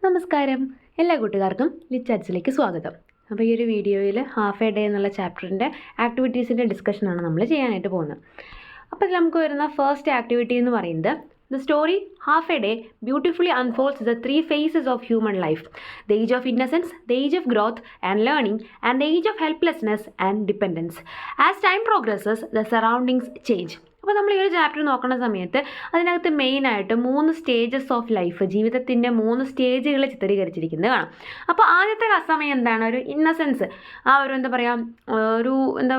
നമസ്കാരം, എല്ലാ കൂട്ടുകാർക്കും ലിച്ചാറ്റ്സിലേക്ക് സ്വാഗതം. അപ്പോൾ ഈ ഒരു വീഡിയോയിൽ ഹാഫ് എ ഡേ എന്നുള്ള ചാപ്റ്ററിൻ്റെ ആക്ടിവിറ്റീസിൻ്റെ ഡിസ്കഷനാണ് നമ്മൾ ചെയ്യാനായിട്ട് പോകുന്നത്. അപ്പോൾ ഇതിൽ നമുക്ക് വരുന്ന ഫസ്റ്റ് ആക്ടിവിറ്റി എന്ന് പറയുന്നത് the story half a day beautifully unfolds the 3 phases of human life: the age of innocence, the age of growth and learning, and the age of helplessness and dependence. As time progresses the surroundings change. അപ്പോൾ നമ്മൾ ഈ ഒരു chapter നോക്കുന്ന സമയത്ത് അതിനകത്ത് മെയിനായിട്ട് 3 stages of life, ജീവിതത്തിൻ്റെ 3 സ്റ്റേജുകൾ ചിത്രീകരിച്ചിരിക്കുന്നത് കാണാം. അപ്പോൾ ആദ്യത്തെ സമയം എന്താണ്? ഒരു ഇന്നസെൻസ്, ആ ഒരു എന്താ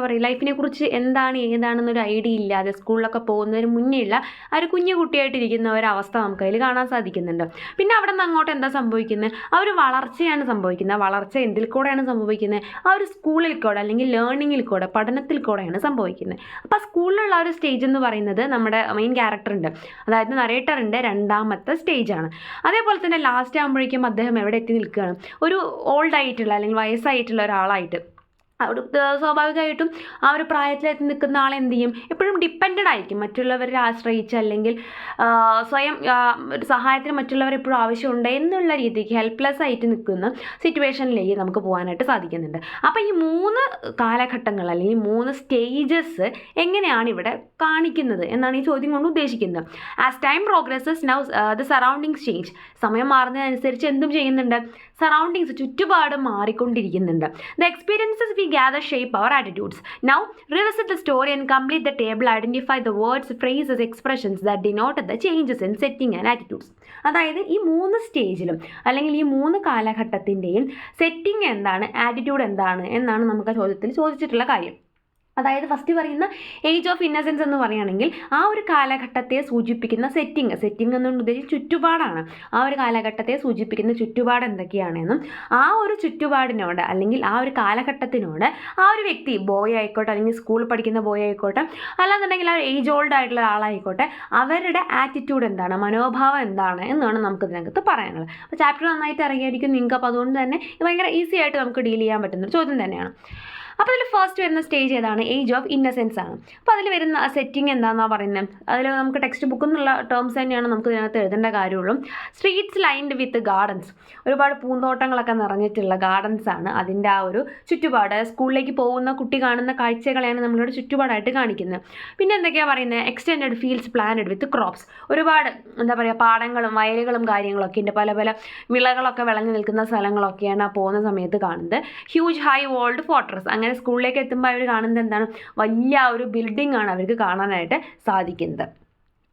പറയുക ലൈഫിനെ കുറിച്ച് എന്താണ് ഏതാണെന്നൊരു ഐഡിയ ഇല്ലാതെ സ്കൂളിലൊക്കെ പോകുന്നതിന് മുന്നേ ഉള്ള ആ ഒരു കുഞ്ഞു കുട്ടിയായിട്ടിരിക്കുന്ന ഒരവസ്ഥ നമുക്ക് അതിൽ കാണാൻ സാധിക്കുന്നുണ്ട്. പിന്നെ അവിടെ നിന്ന് അങ്ങോട്ട് എന്താ സംഭവിക്കുന്നത്? ആ ഒരു വളർച്ചയാണ് സംഭവിക്കുന്നത്. വളർച്ച എന്തിൽ കൂടെയാണ് സംഭവിക്കുന്നത്? ആ ഒരു സ്കൂളിൽ കൂടെ അല്ലെങ്കിൽ ലേണിങ്ങിൽ കൂടെ, പഠനത്തിൽ കൂടെയാണ് സംഭവിക്കുന്നത്. അപ്പോൾ സ്കൂളിലുള്ള ഒരു സ്റ്റേജ് എന്ന് പറയുന്നത് നമ്മുടെ മെയിൻ ക്യാരക്ടർ ഉണ്ട്, അതായത് നരേറ്ററിൻ്റെ രണ്ടാമത്തെ സ്റ്റേജാണ്. അതേപോലെ തന്നെ ലാസ്റ്റ് ആകുമ്പോഴേക്കും അദ്ദേഹം എവിടെ എത്തി നിൽക്കുകയാണ്? ഒരു ഓൾഡ് ആയിട്ടുള്ള അല്ലെങ്കിൽ വയസ്സായിട്ടുള്ള ഒരാളായിട്ട്. സ്വാഭാവികമായിട്ടും ആ ഒരു പ്രായത്തിലെത്തി നിൽക്കുന്ന ആൾ എന്ത് ചെയ്യും? എപ്പോഴും ഡിപ്പെൻഡഡ് ആയിരിക്കും, മറ്റുള്ളവരെ ആശ്രയിച്ച് അല്ലെങ്കിൽ സ്വയം ഒരു സഹായത്തിന് മറ്റുള്ളവർ എപ്പോഴും ആവശ്യമുണ്ട് എന്നുള്ള രീതിക്ക് ഹെൽപ്ലെസ് ആയിട്ട് നിൽക്കുന്ന സിറ്റുവേഷനിലേക്ക് നമുക്ക് പോകാനായിട്ട് സാധിക്കുന്നുണ്ട്. അപ്പോൾ ഈ 3 കാലഘട്ടങ്ങൾ അല്ലെങ്കിൽ 3 സ്റ്റേജസ് എങ്ങനെയാണ് ഇവിടെ കാണിക്കുന്നത് എന്നാണ് ഈ ചോദ്യം കൊണ്ട് ഉദ്ദേശിക്കുന്നത്. As time progresses now the surroundings change. സമയം മാറുന്നതിനനുസരിച്ച് എന്തും ചെയ്യുന്നുണ്ട്? സറൗണ്ടിങ്സ്, ചുറ്റുപാടും മാറിക്കൊണ്ടിരിക്കുന്നുണ്ട്. The experiences we gather shape our attitudes. Now revisit the story and complete the table. Identify the words, phrases, expressions that denote the changes in setting and attitudes. അതായത് ഈ 3 സ്റ്റേജിലും അല്ലെങ്കിൽ ഈ 3 കാലഘട്ടത്തിൻ്റെയും സെറ്റിംഗ് എന്താണ്, ആറ്റിറ്റ്യൂഡ് എന്താണ് എന്നാണ് നമുക്ക് ആ ചോദ്യത്തിൽ ചോദിച്ചിട്ടുള്ള കാര്യം. അതായത് ഫസ്റ്റ് പറയുന്ന ഏജ് ഓഫ് ഇന്നസെൻസ് എന്ന് പറയുകയാണെങ്കിൽ ആ ഒരു കാലഘട്ടത്തെ സൂചിപ്പിക്കുന്ന സെറ്റിംഗ് എന്നുകൊണ്ട് ഉദ്ദേശിച്ച് ചുറ്റുപാടാണ്. ആ ഒരു കാലഘട്ടത്തെ സൂചിപ്പിക്കുന്ന ചുറ്റുപാട് എന്തൊക്കെയാണെന്നും ആ ഒരു ചുറ്റുപാടിനോട് അല്ലെങ്കിൽ ആ ഒരു കാലഘട്ടത്തിനോട് ആ ഒരു വ്യക്തി, ബോയ് ആയിക്കോട്ടെ അല്ലെങ്കിൽ സ്കൂളിൽ പഠിക്കുന്ന ബോയ് ആയിക്കോട്ടെ, അല്ലാന്നുണ്ടെങ്കിൽ ആ ഒരു ഏജ് ഓൾഡ് ആയിട്ടുള്ള ആളായിക്കോട്ടെ, അവരുടെ ആറ്റിറ്റ്യൂഡ് എന്താണ്, മനോഭാവം എന്താണ് എന്നാണ് നമുക്ക് ഇതിനകത്ത് പറയാനുള്ളത്. അപ്പോൾ ചാപ്റ്റർ നന്നായിട്ട് അറിയായിരിക്കും നിങ്ങൾക്ക്. അപ്പോൾ അതുകൊണ്ട് തന്നെ ഇത് ഭയങ്കര ഈസി ആയിട്ട് നമുക്ക് ഡീൽ ചെയ്യാൻ പറ്റുന്ന ഒരു ചോദ്യം തന്നെയാണ്. അപ്പോൾ അതിൽ ഫസ്റ്റ് വരുന്ന സ്റ്റേജ് ഏതാണ്? ഏജ് ഓഫ് ഇന്നസെൻസ് ആണ്. അപ്പോൾ അതിൽ വരുന്ന സെറ്റിംഗ് എന്താണെന്നാണ് പറയുന്നത്? അതിൽ നമുക്ക് ടെക്സ്റ്റ് ബുക്കിൽ നിന്നുള്ള ടേംസ് തന്നെയാണ് നമുക്ക് ഇതിനകത്ത് എഴുതേണ്ട കാര്യമുള്ളൂ. സ്ട്രീറ്റ്സ് ലൈൻഡ് വിത്ത് ഗാർഡൻസ്. ഒരുപാട് പൂന്തോട്ടങ്ങളൊക്കെ നിറഞ്ഞിട്ടുള്ള ഗാർഡൻസ് ആണ് അതിൻ്റെ ആ ഒരു ചുറ്റുപാട്. സ്കൂളിലേക്ക് പോകുന്ന കുട്ടി കാണുന്ന കാഴ്ചകളെയാണ് നമ്മളുടെ ചുറ്റുപാടായിട്ട് കാണിക്കുന്നത്. പിന്നെ എന്തൊക്കെയാണ് പറയുന്നത്? എക്സ്റ്റെൻഡഡ് ഫീൽഡ്സ് പ്ലാനഡ് വിത്ത് ക്രോപ്സ്. ഒരുപാട് പാടങ്ങളും വയലുകളും കാര്യങ്ങളൊക്കെ ഉണ്ട്. പല പല വിളകളൊക്കെ വിളഞ്ഞു നിൽക്കുന്ന സ്ഥലങ്ങളൊക്കെയാണ് പോകുന്ന സമയത്ത് കാണുന്നത്. Huge high walled fortress. അങ്ങനെ സ്കൂളിലേക്ക് എത്തുമ്പോൾ അവർ കാണുന്നത് എന്താണ്? വലിയ ഒരു ബിൽഡിംഗ് ആണ് അവർക്ക് കാണാനായിട്ട് സാധിക്കുന്നത്.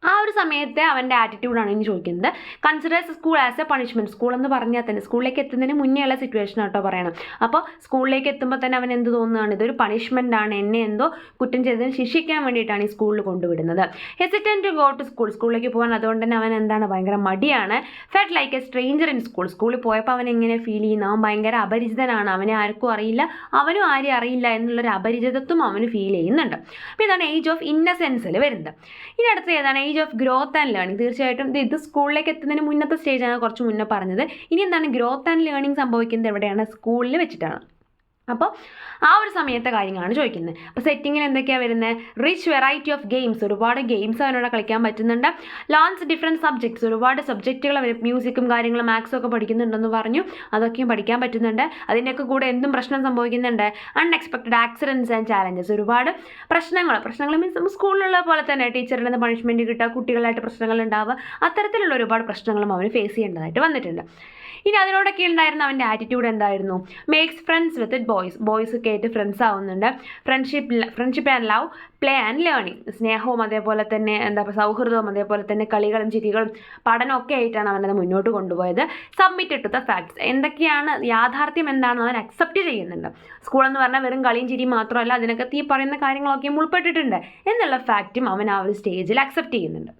ആ ഒരു സമയത്തെ അവൻ്റെ ആറ്റിറ്റ്യൂഡാണ് ഇനി ചോദിക്കുന്നത്. Considers school as A punishment. School എന്ന് പറഞ്ഞാൽ തന്നെ സ്കൂളിലേക്ക് എത്തുന്നതിന് മുന്നേ ഉള്ള സിറ്റുവേഷൻ ആട്ടോ പറയണം. അപ്പോൾ സ്കൂളിലേക്ക് എത്തുമ്പോൾ തന്നെ അവൻ എന്ത് തോന്നുകയാണ്? ഇതൊരു പണിഷ്മെൻ്റ് ആണ്, എന്നെ എന്തോ കുറ്റം ചെയ്തതിന് ശിക്ഷിക്കാൻ വേണ്ടിയിട്ടാണ് ഈ സ്കൂളിൽ കൊണ്ടുവിടുന്നത്. ഹെസിറ്റൻറ്റ് ടു ഗോ ടു സ്കൂൾ. സ്കൂളിലേക്ക് പോകാൻ അതുകൊണ്ട് തന്നെ അവൻ എന്താണ്? ഭയങ്കര മടിയാണ്. Felt like A stranger in school. സ്കൂളിൽ പോയപ്പോൾ അവൻ എങ്ങനെ ഫീൽ ചെയ്യുന്നു? അവൻ ഭയങ്കര അപരിചിതനാണ്, അവനെ ആർക്കും അറിയില്ല, അവനും ആരെയും അറിയില്ല എന്നുള്ളൊരു അപരിചിതത്വം അവന് ഫീൽ ചെയ്യുന്നുണ്ട്. അപ്പോൾ ഇതാണ് ഏജ് ഓഫ് ഇന്നസെൻസിൽ വരുന്നത്. ഇനി അടുത്ത ഏതാണ്? Age of growth and learning. തീർച്ചയായിട്ടും ഇത് സ്കൂളിലേക്ക് എത്തുന്നതിന് മുന്നത്തെ സ്റ്റേജാണ് കുറച്ച് മുന്നേ പറഞ്ഞത്. ഇനി എന്താണ്? ഗ്രോത്ത് ആൻഡ് ലേണിംഗ് സംഭവിക്കുന്നത് എവിടെയാണ്? സ്കൂളിൽ വെച്ചിട്ടാണ്. അപ്പോൾ ആ ഒരു സമയത്തെ കാര്യങ്ങളാണ് ചോദിക്കുന്നത്. അപ്പോൾ സെറ്റിങ്ങിൽ എന്തൊക്കെയാണ് വരുന്നത്? Rich variety of games. ഒരുപാട് ഗെയിംസ് അവനോട് കളിക്കാൻ പറ്റുന്നുണ്ട്. Learns different subjects. ഒരുപാട് സബ്ജക്റ്റുകൾ അവർ മ്യൂസിക്കും കാര്യങ്ങളും മാത്സും ഒക്കെ പഠിക്കുന്നുണ്ടെന്ന് പറഞ്ഞു. അതൊക്കെയും പഠിക്കാൻ പറ്റുന്നുണ്ട്. അതിൻ്റെയൊക്കെ കൂടെ എന്തും പ്രശ്നം സംഭവിക്കുന്നുണ്ട്. Unexpected accidents and challenges. ഒരുപാട് പ്രശ്നങ്ങൾ മീൻസ് സ്കൂളിലുള്ള പോലെ തന്നെ ടീച്ചറിൽ നിന്ന് പണിഷ്മെൻറ്റ് കിട്ടുക, കുട്ടികളായിട്ട് പ്രശ്നങ്ങൾ ഉണ്ടാവുക, അത്തരത്തിലുള്ള ഒരുപാട് പ്രശ്നങ്ങളും അവന് ഫേസ് ചെയ്യേണ്ടതായിട്ട് വന്നിട്ടുണ്ട്. ഇനി അതിനോടൊക്കെ ഉണ്ടായിരുന്ന അവൻ്റെ ആറ്റിറ്റ്യൂഡ് എന്തായിരുന്നു? മേക്സ് ഫ്രണ്ട്സ് വിത്ത് ബോയ്സ് ഒക്കെ ആയിട്ട് ഫ്രണ്ട്സ് ആവുന്നുണ്ട്. Friendship and love, play and learning. സ്നേഹവും അതേപോലെ തന്നെ സൗഹൃദവും അതേപോലെ തന്നെ കളികളും ചിരികളും പഠനമൊക്കെ ആയിട്ടാണ് അവനത് മുന്നോട്ട് കൊണ്ടുപോയത്. Submitted to the facts. എന്തൊക്കെയാണ് യാഥാർത്ഥ്യം എന്താണെന്ന് അവൻ അക്സെപ്റ്റ് ചെയ്യുന്നുണ്ട്. സ്കൂളെന്ന് പറഞ്ഞാൽ വെറും കളിയും ചിരിയും മാത്രമല്ല, അതിനകത്ത് ഈ പറയുന്ന കാര്യങ്ങളൊക്കെ ഉൾപ്പെട്ടിട്ടുണ്ട് എന്നുള്ള ഫാക്റ്റും അവൻ ആ ഒരു സ്റ്റേജിൽ അക്സെപ്റ്റ് ചെയ്യുന്നുണ്ട്.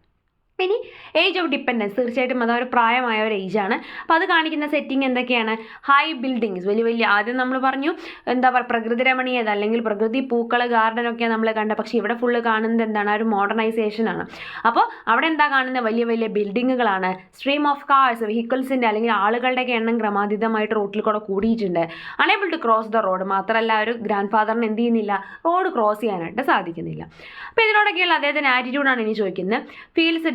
ഇനി ഏജ് ഓഫ് ഡിപ്പെൻഡൻസ്. തീർച്ചയായിട്ടും അതൊരു പ്രായമായ ഒരു ഏജാണ്. അപ്പോൾ അത് കാണിക്കുന്ന സെറ്റിംഗ് എന്തൊക്കെയാണ്? ഹൈ ബിൽഡിങ്സ്, വലിയ ആദ്യം നമ്മൾ പറഞ്ഞു പ്രകൃതി രമണീയത അല്ലെങ്കിൽ പ്രകൃതി പൂക്കൾ ഗാർഡനൊക്കെയാണ് നമ്മൾ കണ്ടത്. പക്ഷേ ഇവിടെ ഫുള്ള് കാണുന്നത് എന്താണ്? ഒരു മോഡേണൈസേഷനാണ്. അപ്പോൾ അവിടെ എന്താ കാണുന്നത്? വലിയ ബിൽഡിങ്ങുകളാണ്. സ്ട്രീം ഓഫ് കാർസ്, വെഹിക്കിൾസിൻ്റെ അല്ലെങ്കിൽ ആളുകളുടെയൊക്കെ എണ്ണം ക്രമാതീതമായിട്ട് റോട്ടിൽ കൂടെ കൂടിയിട്ടുണ്ട്. Unable to cross the road. മാത്രമല്ല ഒരു ഗ്രാൻഡ് ഫാദറിന് എന്ത് ചെയ്യുന്നില്ല? റോഡ് ക്രോസ് ചെയ്യാനായിട്ട് സാധിക്കുന്നില്ല. അപ്പോൾ ഇതിനോടൊക്കെയുള്ള അദ്ദേഹത്തിൻ്റെ ആറ്റിറ്റ്യൂഡാണ് ഇനി ചോദിക്കുന്നത്. ഫീൽസ്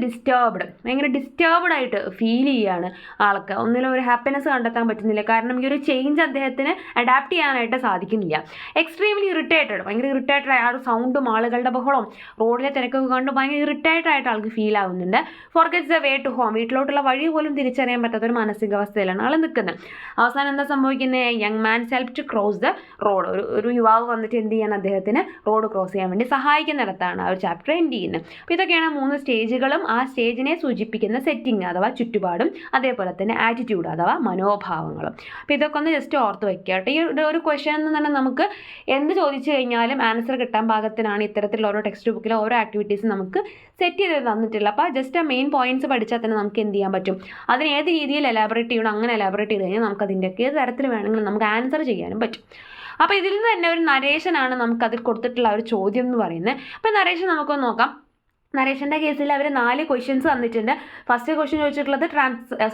ഭയങ്കര ഡിസ്റ്റർബ്ഡ് ആയിട്ട് ഫീൽ ചെയ്യുകയാണ് ആൾക്ക്. ഒന്നിലും ഒരു ഹാപ്പിനെസ് കണ്ടെത്താൻ പറ്റുന്നില്ല. കാരണം ഈ ഒരു ചേഞ്ച് അദ്ദേഹത്തിന് അഡാപ്റ്റ് ചെയ്യാനായിട്ട് സാധിക്കുന്നില്ല. എക്സ്ട്രീംലി ഇറിറ്റേറ്റഡ്, ഭയങ്കര ഇറിറ്റേറ്റഡ് ആയ ആ ഒരു സൗണ്ടും ആളുകളുടെ ബഹളവും റോഡിലെ തിരക്കൊക്കെ കണ്ട് ഭയങ്കര ഇറിറ്റേറ്റഡ് ആയിട്ട് ആൾക്ക് ഫീൽ ആവുന്നുണ്ട്. ഫോർഗെറ്റ്സ് ദ വേ ടു ഹോം, വീട്ടിലോട്ടുള്ള വഴി പോലും തിരിച്ചറിയാൻ പറ്റാത്തൊരു മാനസികാവസ്ഥയിലാണ് ആൾ നിൽക്കുന്നത്. അവസാനം എന്താ സംഭവിക്കുന്നത്? Young man's help to cross the road. ഒരു യുവാവ് വന്നിട്ട് എന്ത് ചെയ്യാൻ അദ്ദേഹത്തിന് റോഡ് ക്രോസ് ചെയ്യാൻ വേണ്ടി സഹായിക്കുന്നിടത്താണ് ആ ഒരു ചാപ്റ്റർ എൻഡ് ചെയ്യുന്നത്. അപ്പോൾ ഇതൊക്കെയാണ് 3 സ്റ്റേജുകളും ആ സ്റ്റേജിനെ സൂചിപ്പിക്കുന്ന സെറ്റിംഗ് അഥവാ ചുറ്റുപാടും, അതേപോലെ തന്നെ ആറ്റിറ്റ്യൂഡ് അഥവാ മനോഭാവങ്ങളും. അപ്പോൾ ഇതൊക്കെ ഒന്ന് ജസ്റ്റ് ഓർത്ത് വയ്ക്കുക കേട്ടോ. ഈ ഒരു ക്വസ്റ്റ്യൻ എന്ന് പറഞ്ഞാൽ നമുക്ക് എന്ത് ചോദിച്ചു കഴിഞ്ഞാലും ആൻസർ കിട്ടാൻ പാകത്തിനാണ് ഇത്തരത്തിലുള്ള ഓരോ ടെക്സ്റ്റ് ബുക്കിലെ ഓരോ ആക്ടിവിറ്റീസ് നമുക്ക് സെറ്റ് ചെയ്ത് തന്നിട്ടുള്ളത്. അപ്പോൾ ജസ്റ്റ് ആ മെയിൻ പോയിന്റ്സ് പഠിച്ചാൽ തന്നെ നമുക്ക് എന്ത് ചെയ്യാൻ പറ്റും, അതിന് ഏത് രീതിയിൽ എലാബറേറ്റ് ചെയ്യണം അങ്ങനെ എലാബറേറ്റ് ചെയ്ത് കഴിഞ്ഞാൽ നമുക്ക് അതിൻ്റെയൊക്കെ ഏത് തരത്തിൽ വേണമെങ്കിലും നമുക്ക് ആൻസർ ചെയ്യാനും പറ്റും. അപ്പോൾ ഇതിൽ നിന്ന് തന്നെ ഒരു നരേഷനാണ് നമുക്കതിൽ കൊടുത്തിട്ടുള്ള ഒരു ചോദ്യം എന്ന് പറയുന്നത്. അപ്പോൾ നരേഷൻ നമുക്കൊന്ന് നോക്കാം. നരേഷൻ്റെ കേസിൽ അവർ 4 ക്വസ്റ്റ്യൻസ് തന്നിട്ടുണ്ട്. ഫസ്റ്റ് ക്വസ്റ്റ്യൻ ചോദിച്ചിട്ടുള്ളത്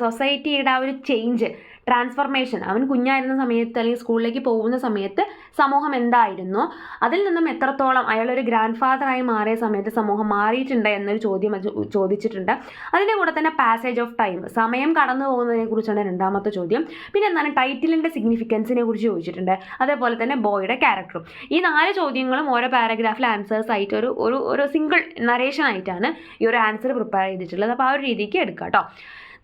സൊസൈറ്റിയുടെ ആ ഒരു ചേഞ്ച്, ട്രാൻസ്ഫർമേഷൻ, അവൻ കുഞ്ഞായിരുന്ന സമയത്ത് അല്ലെങ്കിൽ സ്കൂളിലേക്ക് പോകുന്ന സമയത്ത് സമൂഹം എന്തായിരുന്നു, അതിൽ നിന്നും എത്രത്തോളം അയാളൊരു ഗ്രാൻഡ് ഫാദറായി മാറിയ സമയത്ത് സമൂഹം മാറിയിട്ടുണ്ട് എന്നൊരു ചോദ്യം ചോദിച്ചിട്ടുണ്ട്. അതിൻ്റെ കൂടെ തന്നെ പാസേജ് ഓഫ് ടൈം, സമയം കടന്നു പോകുന്നതിനെ കുറിച്ചാണ് രണ്ടാമത്തെ ചോദ്യം. പിന്നെ എന്താണ് ടൈറ്റിലിൻ്റെ സിഗ്നിഫിക്കൻസിനെ കുറിച്ച് ചോദിച്ചിട്ടുണ്ട്. അതേപോലെ തന്നെ ബോയുടെ ക്യാരക്ടറും. ഈ 4 ചോദ്യങ്ങളും ഓരോ പാരഗ്രാഫിൽ ആൻസേഴ്സ് ആയിട്ട് ഒരു സിംഗിൾ നരേഷൻ ആയിട്ടാണ് ഈ ഒരു ആൻസർ പ്രിപ്പയർ ചെയ്തിട്ടുള്ളത്. അപ്പോൾ ആ ഒരു രീതിക്ക് എടുക്കാം കേട്ടോ.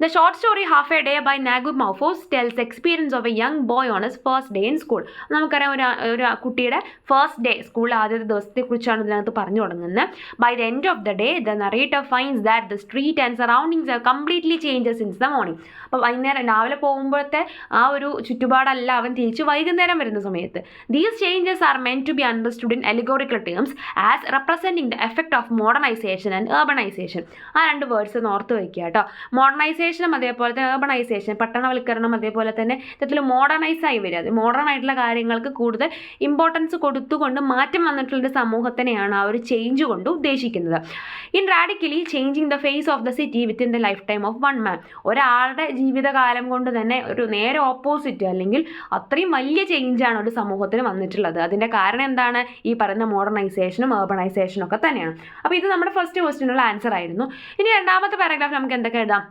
The short story Half a Day by Nagu Maufos tells the experience of a young boy on his first day in school. നമുക്കറിയാം ഒരു കുട്ടിയുടെ ഫസ്റ്റ് ഡേ, സ്കൂളിൽ ആദ്യത്തെ ദിവസത്തെക്കുറിച്ചാണ് ഇതിനകത്ത് പറഞ്ഞു തുടങ്ങുന്നത്. By the end of the day, the narrator finds that the street and surroundings have completely changed since the morning. അപ്പോൾ വൈകുന്നേരം രാവിലെ പോകുമ്പോഴത്തെ ആ ഒരു ചുറ്റുപാടല്ല അവൻ തിരിച്ച് വൈകുന്നേരം വരുന്ന സമയത്ത്. These changes are meant to be understood in allegorical terms as representing the effect of modernization and urbanization. ആ 2 വേർഡ്സ് ഓർത്ത് വയ്ക്കുക കേട്ടോ. മോഡേണൈസേഷനും അതേപോലെ തന്നെ urbanization, പട്ടണവൽക്കരണം, അതേപോലെ തന്നെ ഇത്തരത്തിൽ മോഡേണൈസ് ആയി വരിക, അത് മോഡേൺ ആയിട്ടുള്ള കാര്യങ്ങൾക്ക് കൂടുതൽ ഇമ്പോർട്ടൻസ് കൊടുത്തുകൊണ്ട് മാറ്റം വന്നിട്ടുള്ള സമൂഹത്തിനെയാണ് ആ ഒരു ചേഞ്ച് കൊണ്ട് ഉദ്ദേശിക്കുന്നത്. In radically changing the face of the city within the life time of 1 man. ഒരാളുടെ ജീവിതകാലം കൊണ്ട് തന്നെ ഒരു നേരെ ഓപ്പോസിറ്റ് അല്ലെങ്കിൽ അത്രയും വലിയ ചേഞ്ചാണ് ഒരു സമൂഹത്തിന് വന്നിട്ടുള്ളത്. അതിൻ്റെ കാരണം എന്താണ്? ഈ പറയുന്ന മോഡേണൈസേഷനും urbanization ഒക്കെ തന്നെയാണ്. അപ്പോൾ ഇത് നമ്മുടെ ഫസ്റ്റ് ക്വസ്റ്റ്യനുള്ള ആൻസർ ആയിരുന്നു. ഇനി രണ്ടാമത്തെ പാരഗ്രാഫ് നമുക്ക് എന്തൊക്കെ എഴുതാം?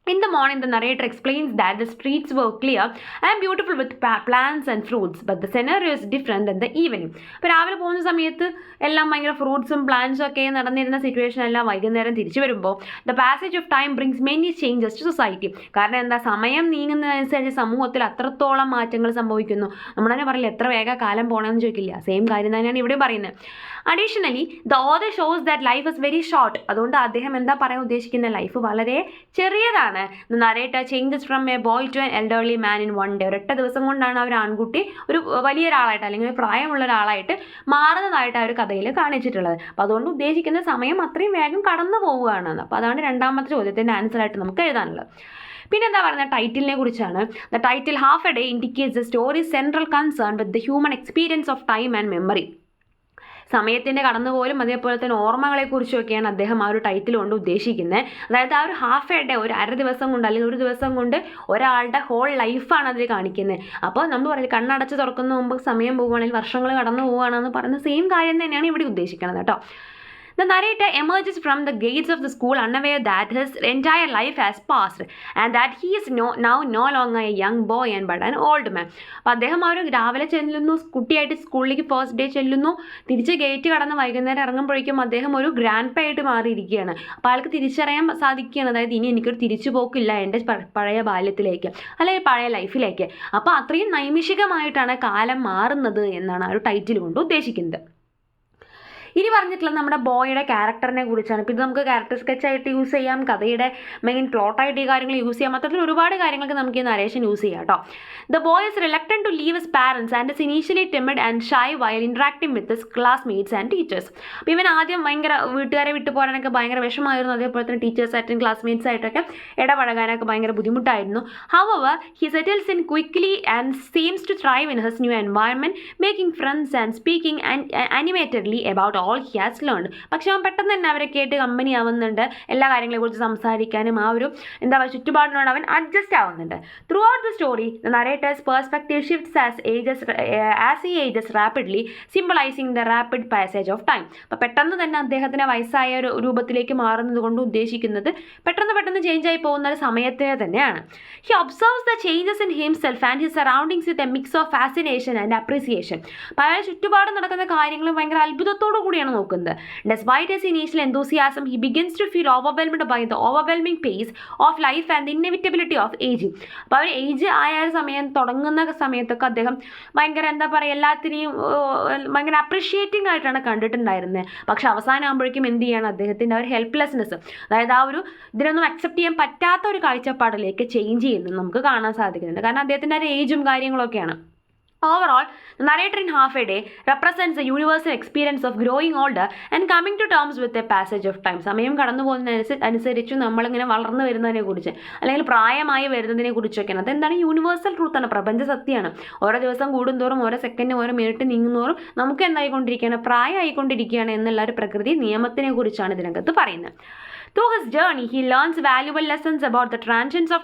In the morning, the narrator explains that the streets were clear and beautiful with plants and fruits, but the scenario is different in the evening. അപ്പോൾ രാവിലെ പോകുന്ന സമയത്ത് എല്ലാം ഭയങ്കര ഫ്രൂട്ട്സും പ്ലാന്റ്സും ഒക്കെ നടന്നിരുന്ന സിറ്റുവേഷൻ എല്ലാം വൈകുന്നേരം തിരിച്ചു വരുമ്പോൾ the passage of time brings many changes to society. കാരണം എന്താ, സമയം നീങ്ങുന്നതനുസരിച്ച് സമൂഹത്തിൽ അത്രത്തോളം മാറ്റങ്ങൾ സംഭവിക്കുന്നു. നമ്മൾ തന്നെ പറയില്ല എത്ര വേഗം കാലം പോകണമെന്ന് ചോദിക്കില്ല, സെയിം കാര്യം തന്നെയാണ് ഇവിടെ പറയുന്നത്. Additionally the author shows that life is very short. അതുകൊണ്ട് അദ്ദേഹം എന്താ പറയാൻ ഉദ്ദേശിക്കുന്നത്, ലൈഫ് വളരെ ചെറിയതാണ്. The narrator changes from a boy to an elderly man in 1 day. ഒരൊറ്റ ദിവസം കൊണ്ടാണ് ആ ഒരു ആൺകുട്ടി ഒരു വലിയൊരാളായിട്ട് അല്ലെങ്കിൽ ഒരു പ്രായമുള്ള ഒരാളായിട്ട് മാറുന്നതായിട്ട് ആ ഒരു കഥയിൽ കാണിച്ചിട്ടുള്ളത്. അപ്പോൾ അതുകൊണ്ട് ഉദ്ദേശിക്കുന്ന സമയം അത്രയും വേഗം കടന്നു പോവുകയാണ്. അപ്പോൾ അതാണ് രണ്ടാമത്തെ ചോദ്യത്തിൻ്റെ ആൻസറായിട്ട് നമുക്ക് എഴുതാനുള്ളത്. പിന്നെ എന്താ പറയുന്നത്, ടൈറ്റിലിനെ കുറിച്ചാണ്. The title half a day indicates the story central concern with the human experience of time and memory. സമയത്തിൻ്റെ കടന്നുപോലും അതേപോലെ തന്നെ ഓർമ്മകളെക്കുറിച്ചൊക്കെയാണ് അദ്ദേഹം ആ ഒരു ടൈറ്റിൽ കൊണ്ട് ഉദ്ദേശിക്കുന്നത്. അതായത് ആ ഒരു ഹാഫ് എ ഡേ, ഒരു 1/2 ദിവസം കൊണ്ട് അല്ലെങ്കിൽ ഒരു ദിവസം കൊണ്ട് ഒരാളുടെ ഹോൾ ലൈഫാണ് അതിൽ കാണിക്കുന്നത്. അപ്പോൾ നമ്മൾ പറയില്ല കണ്ണടച്ച് തുറക്കുന്ന മുമ്പ് സമയം പോവുകയാണെങ്കിൽ വർഷങ്ങൾ കടന്നു പോവുകയാണെന്ന് പറയുന്ന സെയിം കാര്യം തന്നെയാണ് ഇവിടെ ഉദ്ദേശിക്കുന്നത് കേട്ടോ. The narrator emerges from the gates of the school unaware that his entire life has passed and that he is now no longer a young boy but an old man. അപ്പോൾ അദ്ദേഹം ആ ഒരു രാവിലെ ചെല്ലുന്നു, കുട്ടിയായിട്ട് സ്കൂളിലേക്ക് ഫസ്റ്റ് ഡേ ചെല്ലുന്നു, തിരിച്ച് ഗേറ്റ് കടന്ന് വൈകുന്നേരം ഇറങ്ങുമ്പോഴേക്കും അദ്ദേഹം ഒരു ഗ്രാൻഡ് പേ ആയിട്ട് മാറിയിരിക്കുകയാണ്. അപ്പോൾ ആൾക്ക് തിരിച്ചറിയാൻ സാധിക്കുകയാണ്, അതായത് ഇനി എനിക്കൊരു തിരിച്ചു പോക്കില്ല എൻ്റെ പഴയ ബാല്യത്തിലേക്ക് അല്ലെങ്കിൽ പഴയ ലൈഫിലേക്ക്. അപ്പോൾ അത്രയും നൈമിഷികമായിട്ടാണ് കാലം മാറുന്നത് എന്നാണ് ആ ഒരു ടൈറ്റിൽ കൊണ്ട് ഉദ്ദേശിക്കുന്നത്. ഇനി പറഞ്ഞിട്ടുള്ളത് നമ്മുടെ ബോയുടെ ക്യാരക്ടറിനെ കുറിച്ചാണ്. ഇപ്പോൾ ഇത് നമുക്ക് ക്യാരക്ടർ സ്കെച്ചായിട്ട് യൂസ് ചെയ്യാം, കഥയുടെ മെയിൻ പ്ലോട്ടായിട്ട് ഈ കാര്യങ്ങൾ യൂസ് ചെയ്യാം, അത്തരത്തിൽ ഒരുപാട് കാര്യങ്ങൾക്ക് നമുക്ക് ഈ നരേഷൻ യൂസ് ചെയ്യാം കേട്ടോ. The boy is reluctant to leave his parents and is initially timid and shy while interacting with his classmates and teachers. അപ്പോൾ ഇവൻ ആദ്യം ഭയങ്കര വീട്ടുകാരെ വിട്ടു പോകാനൊക്കെ ഭയങ്കര വിഷമമായിരുന്നു, അതേപോലെ തന്നെ ടീച്ചേഴ്സായിട്ടും ക്ലാസ്മേറ്റ്സായിട്ടൊക്കെ ഇടപഴകാനൊക്കെ ഭയങ്കര ബുദ്ധിമുട്ടായിരുന്നു. However, he settles in quickly and seems to thrive in his new environment, making friends and speaking animatedly about all he has learned. പക്ഷെ അവൻ പെട്ടെന്ന് തന്നെ അവരെ കേട്ട് കമ്പനി ആവുന്നുണ്ട്, എല്ലാ കാര്യങ്ങളെക്കുറിച്ച് സംസാരിക്കാനും ആ ഒരു എന്താ പറയുക ചുറ്റുപാടിനോട് അവൻ അഡ്ജസ്റ്റ് ആവുന്നുണ്ട്. Through out the story the narrator's perspective shifts as he ages rapidly, symbolizing the rapid passage of time. അപ്പോൾ പെട്ടെന്ന് തന്നെ അദ്ദേഹത്തിന് വയസ്സായ ഒരു രൂപത്തിലേക്ക് മാറുന്നത് കൊണ്ട് ഉദ്ദേശിക്കുന്നത് പെട്ടെന്ന് ചേഞ്ച് ആയി പോകുന്ന ഒരു സമയത്തിനെ തന്നെയാണ്. He observes the changes in himself and his surroundings with a mix of fascination and appreciation. അപ്പോൾ അയാൾ ചുറ്റുപാട് നടക്കുന്ന കാര്യങ്ങൾ ഭയങ്കര അത്ഭുതത്തോടു കൂടിയാണ് നോക്കുന്നത്. Despite his initial enthusiasm, he begins to feel overwhelmed by the overwhelming pace of life and the inevitability of aging. അപ്പോൾ അവർ age ആയ സമയം തുടങ്ങുന്ന സമയത്തൊക്കെ അദ്ദേഹം ഭയങ്കര എന്താ പറയുക എല്ലാത്തിനെയും ഭയങ്കര അപ്രിഷിയേറ്റിംഗ് ആയിട്ടാണ് കണ്ടിട്ടുണ്ടായിരുന്നത്. പക്ഷെ അവസാനം ആകുമ്പോഴേക്കും എന്ത് ചെയ്യണം, അദ്ദേഹത്തിൻ്റെ ഒരു ഹെൽപ്ലെസ്നെസ്, അതായത് ആ ഒരു ഇതിനൊന്നും അക്സെപ്റ്റ് ചെയ്യാൻ പറ്റാത്ത ഒരു കാഴ്ചപ്പാടിലേക്ക് ചേഞ്ച് ചെയ്യുന്നത് നമുക്ക് കാണാൻ സാധിക്കുന്നുണ്ട്. കാരണം അദ്ദേഹത്തിൻ്റെ ഒരു ഏജും കാര്യങ്ങളൊക്കെയാണ്. Overall, the narrator in Half a Day represents the universal experience of growing older and coming to terms with the passage of time. സമയം കടന്നു പോകുന്നതിനനുസരിച്ച് നമ്മളിങ്ങനെ വളർന്നു വരുന്നതിനെ കുറിച്ച് അല്ലെങ്കിൽ പ്രായമായി വരുന്നതിനെ കുറിച്ചൊക്കെയാണ്. അതെന്താണ് യൂണിവേഴ്സൽ ട്രൂത്താണ്, പ്രപഞ്ച സത്യമാണ്. ഓരോ ദിവസം കൂടുന്തോറും ഓരോ സെക്കൻഡ് ഓരോ മിനിറ്റ് നീങ്ങുന്നോറും നമുക്ക് എന്തായിക്കൊണ്ടിരിക്കുകയാണ്, പ്രായമായിക്കൊണ്ടിരിക്കുകയാണ് എന്നുള്ള ഒരു പ്രകൃതി നിയമത്തിനെ കുറിച്ചാണ് ഇതിനകത്ത് പറയുന്നത്. Through his journey, he learns valuable lessons about the transience of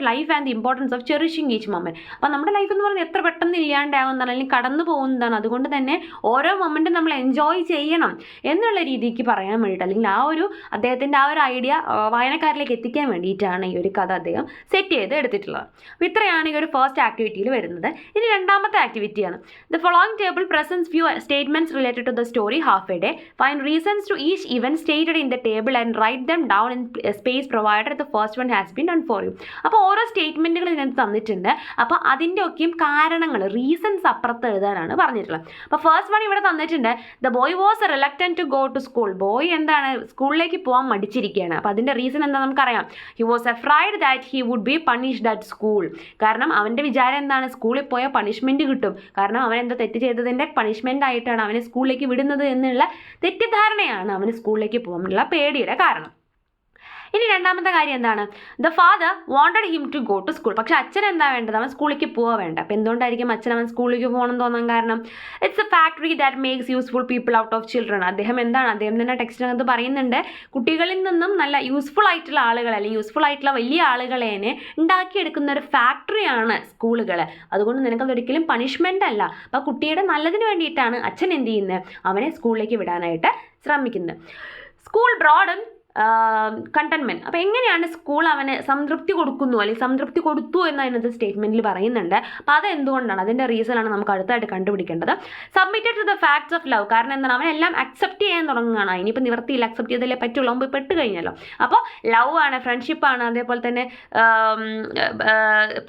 life and the importance of cherishing each moment. അപ്പോൾ നമ്മുടെ ലൈഫ് എന്ന് പറഞ്ഞാൽ എത്ര പെട്ടെന്ന് ഇല്ലാണ്ടാവുന്നതാണ് അല്ലെങ്കിൽ കടന്നു പോകുന്നതാണ്. അതുകൊണ്ട് തന്നെ ഓരോ മൊമെൻറ്റും നമ്മൾ എൻജോയ് ചെയ്യണം എന്നുള്ള രീതിക്ക് പറയാൻ വേണ്ടിയിട്ട്, അല്ലെങ്കിൽ ആ ഒരു അദ്ദേഹത്തിൻ്റെ ആ ഒരു ഐഡിയ വായനക്കാരിലേക്ക് എത്തിക്കാൻ വേണ്ടിയിട്ടാണ് ഈ ഒരു കഥ അദ്ദേഹം സെറ്റ് ചെയ്ത് എടുത്തിട്ടുള്ളത്. അപ്പോൾ ഇത്രയാണ് ഈ ഒരു ഫസ്റ്റ് ആക്ടിവിറ്റിയിൽ വരുന്നത്. ഇനി രണ്ടാമത്തെ ആക്ടിവിറ്റിയാണ്. The following table presents few statements related to the story Half a Day. Find reasons to each event stated in the table and write them down in space provided the first one has been done for you. അപ്പോൾ ഓരോ സ്റ്റേറ്റ്മെൻറ്റുകൾ ഇതിനകത്ത് തന്നിട്ടുണ്ട്. അപ്പോൾ അതിൻ്റെ ഒക്കെയും കാരണങ്ങൾ, reasons അപ്പുറത്ത് എഴുതാനാണ് പറഞ്ഞിട്ടുള്ളത്. അപ്പോൾ ഫസ്റ്റ് വൺ ഇവിടെ തന്നിട്ടുണ്ട്. The boy was reluctant to go to school. Boy എന്താണ്, സ്കൂളിലേക്ക് പോകാൻ മടിച്ചിരിക്കുകയാണ്. അപ്പോൾ അതിൻ്റെ റീസൺ എന്താ നമുക്കറിയാം. He was afraid that he would be punished at school. കാരണം അവൻ്റെ വിചാരം എന്താണ്, സ്കൂളിൽ പോയാൽ പണിഷ്മെൻറ്റ് കിട്ടും, കാരണം അവൻ എന്താ തെറ്റ് ചെയ്തതിൻ്റെ പണിഷ്മെൻ്റ് ആയിട്ടാണ് അവനെ സ്കൂളിലേക്ക് വിടുന്നത് എന്നുള്ള തെറ്റിദ്ധാരണയാണ് അവന് സ്കൂളിലേക്ക് പോകാനുള്ള പേടിയുടെ കാരണം. ഇനി രണ്ടാമത്തെ കാര്യം എന്താണ്, the father wanted him to go to school. പക്ഷെ അച്ഛൻ എന്താ വേണ്ടത്, അവൻ സ്കൂളിലേക്ക് പോകാൻ വേണ്ട. അപ്പോൾ എന്തുകൊണ്ടായിരിക്കും അച്ഛൻ അവൻ സ്കൂളിലേക്ക് പോകണം തോന്നാൻ കാരണം? It's A factory that makes useful people out of children. അദ്ദേഹം തന്നെ ടെക്സ്റ്റിനകത്ത് പറയുന്നുണ്ട്, കുട്ടികളിൽ നിന്നും നല്ല യൂസ്ഫുൾ ആയിട്ടുള്ള ആളുകളെ അല്ലെങ്കിൽ യൂസ്ഫുൾ ആയിട്ടുള്ള വലിയ ആളുകളെ ഉണ്ടാക്കിയെടുക്കുന്ന ഒരു ഫാക്ടറിയാണ് സ്കൂളുകൾ. അതുകൊണ്ട് നിനക്കതൊരിക്കലും പണിഷ്മെൻ്റ് അല്ല. അപ്പോൾ കുട്ടിയുടെ നല്ലതിന് വേണ്ടിയിട്ടാണ് അച്ഛൻ എന്ത് ചെയ്യുന്നത്, അവനെ സ്കൂളിലേക്ക് വിടാനായിട്ട് ശ്രമിക്കുന്നത്. School broaden containment. അപ്പോൾ എങ്ങനെയാണ് സ്കൂൾ അവന് സംതൃപ്തി കൊടുക്കുന്നു അല്ലെങ്കിൽ സംതൃപ്തി കൊടുത്തു എന്ന് അതിനകത്ത് സ്റ്റേറ്റ്മെൻറ്റിൽ പറയുന്നുണ്ട്. അപ്പോൾ അതെന്തുകൊണ്ടാണ്, അതിൻ്റെ റീസണാണ് നമുക്ക് അടുത്തായിട്ട് കണ്ടുപിടിക്കേണ്ടത്. Submitted to the facts of love. കാരണം എന്താണ്, അവനെല്ലാം അക്സെപ്റ്റ് ചെയ്യാൻ തുടങ്ങുകയാണ്. ഇനിയിപ്പോൾ നിവർത്തിയില്ല, അക്സെപ്റ്റ് ചെയ്തല്ലേ പറ്റുള്ളൂ, മുമ്പ് പെട്ട് കഴിഞ്ഞല്ലോ. അപ്പോൾ ലവ് ആണ്, ഫ്രണ്ട്ഷിപ്പാണ്, അതേപോലെ തന്നെ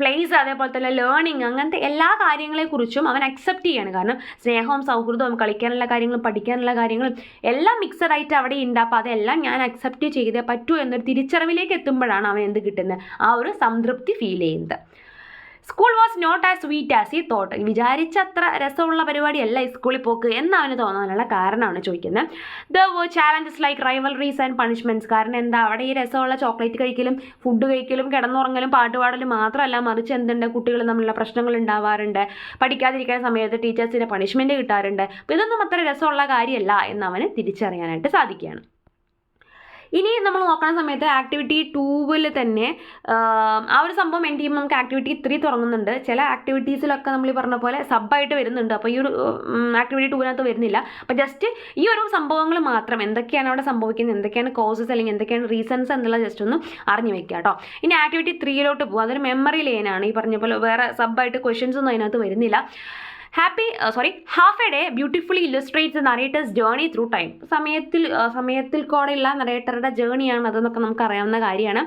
പ്ലേസ്, അതേപോലെ തന്നെ ലേണിങ്, അങ്ങനത്തെ എല്ലാ കാര്യങ്ങളെക്കുറിച്ചും അവൻ അക്സെപ്റ്റ് ചെയ്യാണ്. കാരണം സ്നേഹവും സൗഹൃദവും കളിക്കാനുള്ള കാര്യങ്ങളും പഠിക്കാനുള്ള കാര്യങ്ങളും എല്ലാം മിക്സഡായിട്ട് അവിടെ ഉണ്ട്. അപ്പോൾ അതെല്ലാം ഞാൻ അക്സെപ്റ്റ് ചെയ്തേ പറ്റൂ എന്നൊരു തിരിച്ചറിവിലേക്ക് എത്തുമ്പോഴാണ് അവൻ എന്ത് കിട്ടുന്നത്, ആ ഒരു സംതൃപ്തി ഫീൽ ചെയ്യുന്നത്. School was not as sweet as he thought. വിചാരിച്ച അത്ര രസമുള്ള പരിപാടിയല്ല ഈ സ്കൂളിൽ പോക്ക് എന്ന് അവന് തോന്നാനുള്ള കാരണമാണ് ചോദിക്കുന്നത്. The challenges like rivalries and punishments. കാരണം എന്താ, അവിടെ ഈ രസമുള്ള ചോക്ലേറ്റ് കഴിക്കലും ഫുഡ് കഴിക്കലും കിടന്നുറങ്ങലും പാട്ടുപാടലും മാത്രമല്ല, മറിച്ച് എന്തുണ്ട്, കുട്ടികൾ തമ്മിലുള്ള പ്രശ്നങ്ങൾ ഉണ്ടാവാറുണ്ട്, പഠിക്കാതിരിക്കുന്ന സമയത്ത് ടീച്ചേഴ്സിന് പണിഷ്മെൻറ്റ് കിട്ടാറുണ്ട്. അപ്പോൾ ഇതൊന്നും അത്ര രസമുള്ള കാര്യമല്ല എന്ന് അവന് തിരിച്ചറിയാനായിട്ട് സാധിക്കുകയാണ്. ഇനി നമ്മൾ നോക്കുന്ന സമയത്ത് ആക്ടിവിറ്റി 2 തന്നെ ആ ഒരു സംഭവം എൻഡ് ചെയ്യുമ്പോൾ നമുക്ക് ആക്ടിവിറ്റി 3 തുടങ്ങുന്നുണ്ട്. ചില ആക്ടിവിറ്റീസിലൊക്കെ നമ്മൾ ഈ പറഞ്ഞ പോലെ സബ്ബായിട്ട് വരുന്നുണ്ട്. അപ്പോൾ ഈ ഒരു ആക്ടിവിറ്റി 2 വരുന്നില്ല. അപ്പോൾ ജസ്റ്റ് ഈ ഒരു സംഭവങ്ങൾ മാത്രം, എന്തൊക്കെയാണ് അവിടെ സംഭവിക്കുന്നത്, എന്തൊക്കെയാണ് കോസസ് അല്ലെങ്കിൽ എന്തൊക്കെയാണ് റീസൺസ് എന്നുള്ളത് ജസ്റ്റ് ഒന്ന് അറിഞ്ഞു വെക്കുക കേട്ടോ. ഇനി ആക്ടിവിറ്റി 3 പോകുക. അതൊരു മെമ്മറി ലെയിനാണ്. ഈ പറഞ്ഞ പോലെ വേറെ സബ്ബായിട്ട് ക്വസ്റ്റ്യൻസ് ഒന്നും അതിനകത്ത് വരുന്നില്ല. Half a Day beautifully illustrates the narrator's journey through time. സമയത്തിൽ കൂടെയുള്ള നറേറ്ററുടെ ജേണിയാണ് അതെന്നൊക്കെ നമുക്ക് അറിയാവുന്ന കാര്യമാണ്.